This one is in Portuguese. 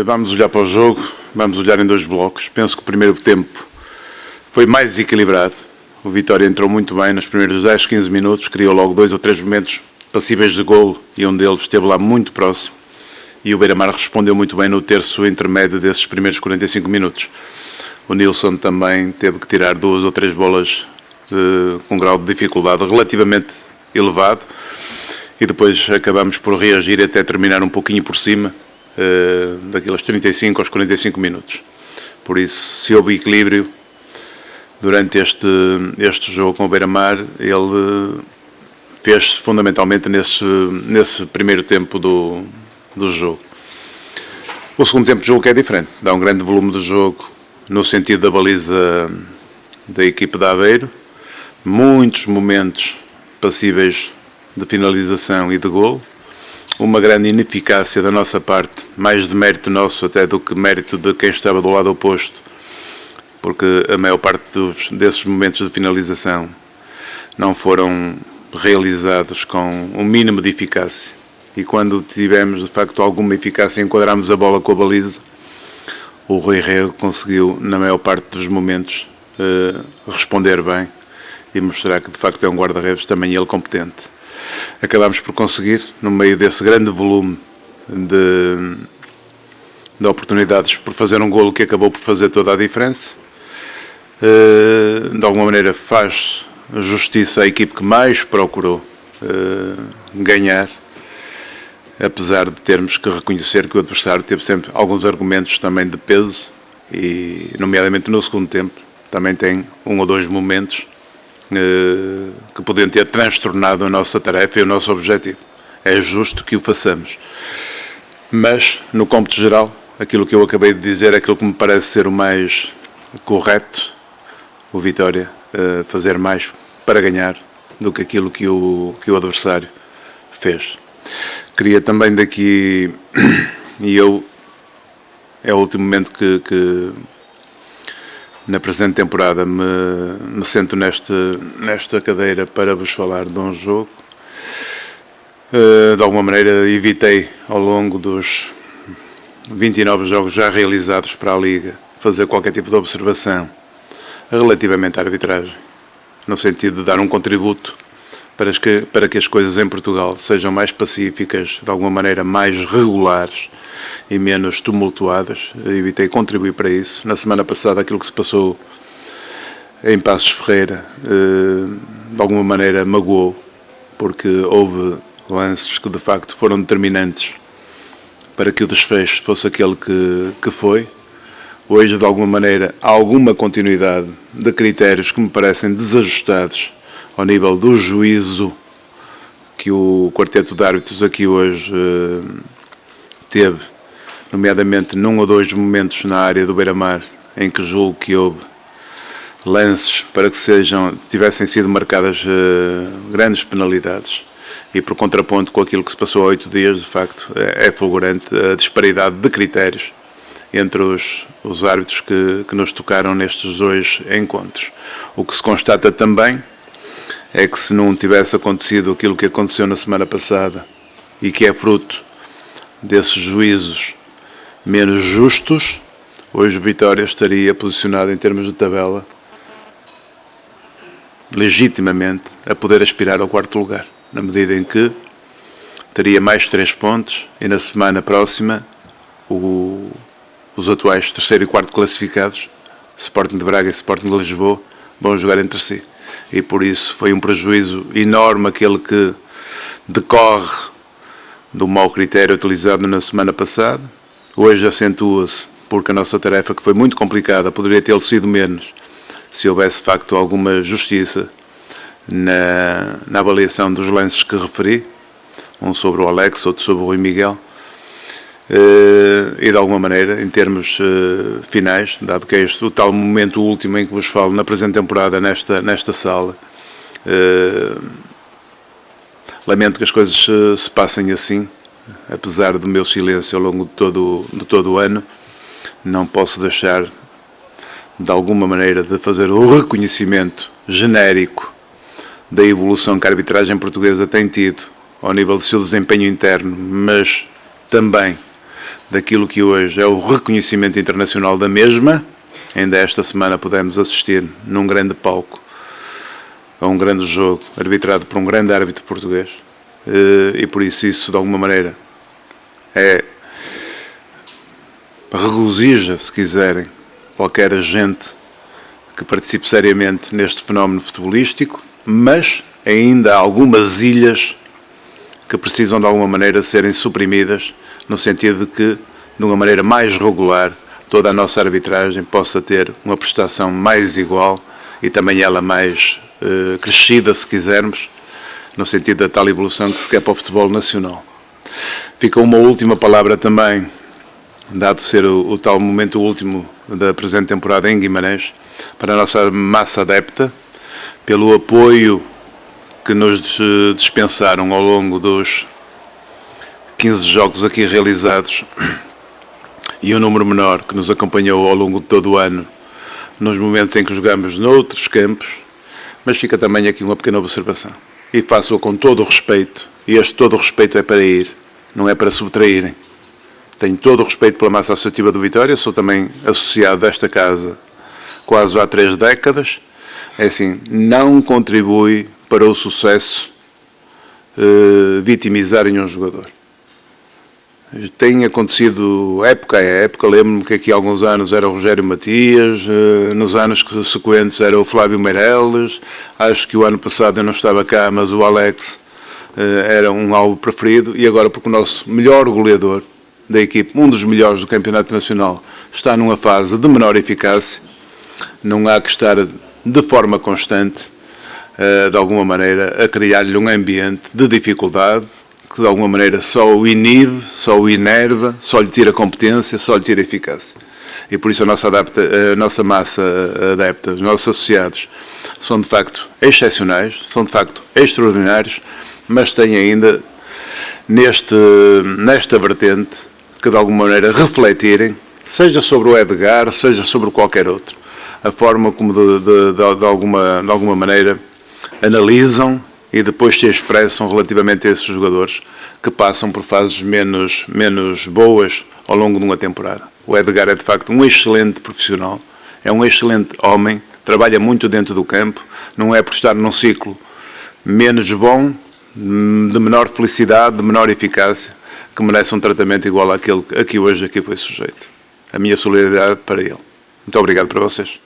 Vamos olhar para o jogo, vamos olhar em dois blocos. Penso que o primeiro tempo foi mais equilibrado. O Vitória entrou muito bem nos primeiros 10, 15 minutos, criou logo 2 ou 3 momentos passíveis de golo e um deles esteve lá muito próximo. E o Beira-Mar respondeu muito bem no terço intermédio desses primeiros 45 minutos. O Nilson também teve que tirar 2 ou 3 bolas com um grau de dificuldade relativamente elevado e depois acabamos por reagir até terminar um pouquinho por cima daqueles 35 aos 45 minutos. Por isso, se houve equilíbrio durante este jogo com o Beira-Mar, ele fez fundamentalmente nesse primeiro tempo do jogo. O segundo tempo do jogo é diferente, dá um grande volume de jogo no sentido da baliza da equipe de Aveiro, muitos momentos passíveis de finalização e de golo, uma grande ineficácia da nossa parte, mais de mérito nosso até do que mérito de quem estava do lado oposto, porque a maior parte desses momentos de finalização não foram realizados com um mínimo de eficácia. E quando tivemos de facto alguma eficácia, enquadramos a bola com a baliza, o Rui Rego conseguiu, na maior parte dos momentos, responder bem e mostrar que de facto é um guarda-redes também ele competente. Acabámos por conseguir, no meio desse grande volume de oportunidades, por fazer um golo que acabou por fazer toda a diferença. De alguma maneira faz justiça à equipe que mais procurou ganhar, apesar de termos que reconhecer que o adversário teve sempre alguns argumentos também de peso e, nomeadamente no segundo tempo, também tem 1 ou 2 momentos que podiam ter transtornado a nossa tarefa e o nosso objetivo. É justo que o façamos. Mas, no cômputo geral, aquilo que eu acabei de dizer é aquilo que me parece ser o mais correto, o Vitória fazer mais para ganhar do que aquilo que o adversário fez. Queria também daqui, e é o último momento que na presente temporada me sento nesta cadeira para vos falar de um jogo. De alguma maneira evitei ao longo dos 29 jogos já realizados para a Liga fazer qualquer tipo de observação relativamente à arbitragem, no sentido de dar um contributo para que as coisas em Portugal sejam mais pacíficas, de alguma maneira mais regulares e menos tumultuadas. Evitei contribuir para isso. Na semana passada, aquilo que se passou em Passos Ferreira, de alguma maneira magoou, porque houve lances que de facto foram determinantes para que o desfecho fosse aquele que foi. Hoje, de alguma maneira, há alguma continuidade de critérios que me parecem desajustados ao nível do juízo que o quarteto de árbitros aqui hoje teve, nomeadamente num ou 2 momentos na área do Beira-Mar, em que julgo que houve lances para que tivessem sido marcadas grandes penalidades. E por contraponto com aquilo que se passou há 8 dias, de facto, é fulgurante a disparidade de critérios entre os árbitros que nos tocaram nestes 2 encontros. O que se constata também é que se não tivesse acontecido aquilo que aconteceu na semana passada e que é fruto desses juízos menos justos, hoje o Vitória estaria posicionado em termos de tabela legitimamente a poder aspirar ao 4º lugar, na medida em que teria mais 3 pontos e na semana próxima os atuais 3º e 4º classificados, Sporting de Braga e Sporting de Lisboa, vão jogar entre si. E por isso foi um prejuízo enorme aquele que decorre do mau critério utilizado na semana passada. Hoje acentua-se porque a nossa tarefa, que foi muito complicada, poderia ter sido menos se houvesse de facto alguma justiça na avaliação dos lances que referi, um sobre o Alex, outro sobre o Rui Miguel. E de alguma maneira, em termos finais, dado que é este o tal momento último em que vos falo na presente temporada nesta sala, lamento que as coisas se passem assim, apesar do meu silêncio ao longo de todo o ano. Não posso deixar de alguma maneira de fazer o reconhecimento genérico da evolução que a arbitragem portuguesa tem tido ao nível do seu desempenho interno, mas também daquilo que hoje é o reconhecimento internacional da mesma. Ainda esta semana pudemos assistir num grande palco a um grande jogo arbitrado por um grande árbitro português, e por isso de alguma maneira regozija, se quiserem, qualquer agente que participe seriamente neste fenómeno futebolístico, mas ainda há algumas ilhas que precisam de alguma maneira serem suprimidas, no sentido de que, de uma maneira mais regular, toda a nossa arbitragem possa ter uma prestação mais igual e também ela mais crescida, se quisermos, no sentido da tal evolução que se quer para o futebol nacional. Fica uma última palavra também, dado ser o tal momento último da presente temporada em Guimarães, para a nossa massa adepta, pelo apoio que nos dispensaram ao longo dos 15 jogos aqui realizados e o número menor que nos acompanhou ao longo de todo o ano, nos momentos em que jogamos noutros campos, mas fica também aqui uma pequena observação. E faço-a com todo o respeito, e este todo o respeito é para ir, não é para subtraírem. Tenho todo o respeito pela massa associativa do Vitória, sou também associado desta casa quase há 3 décadas. É assim, não contribui para o sucesso vitimizarem um jogador. Tem acontecido época a época, lembro-me que aqui há alguns anos era o Rogério Matias, nos anos sequentes era o Flávio Meireles, acho que o ano passado eu não estava cá, mas o Alex era um alvo preferido, e agora porque o nosso melhor goleador da equipe, um dos melhores do Campeonato Nacional, está numa fase de menor eficácia, não há que estar de forma constante, de alguma maneira, a criar-lhe um ambiente de dificuldade, que de alguma maneira só o inibe, só o inerva, só lhe tira competência, só lhe tira eficácia. E por isso a nossa massa adepta, os nossos associados, são de facto excepcionais, são de facto extraordinários, mas têm ainda nesta vertente que de alguma maneira refletirem, seja sobre o Edgar, seja sobre qualquer outro, a forma como de alguma maneira analisam e depois se expressam relativamente a esses jogadores que passam por fases menos boas ao longo de uma temporada. O Edgar é de facto um excelente profissional, é um excelente homem, trabalha muito dentro do campo, não é por estar num ciclo menos bom, de menor felicidade, de menor eficácia, que merece um tratamento igual àquele a que hoje aqui foi sujeito. A minha solidariedade para ele. Muito obrigado para vocês.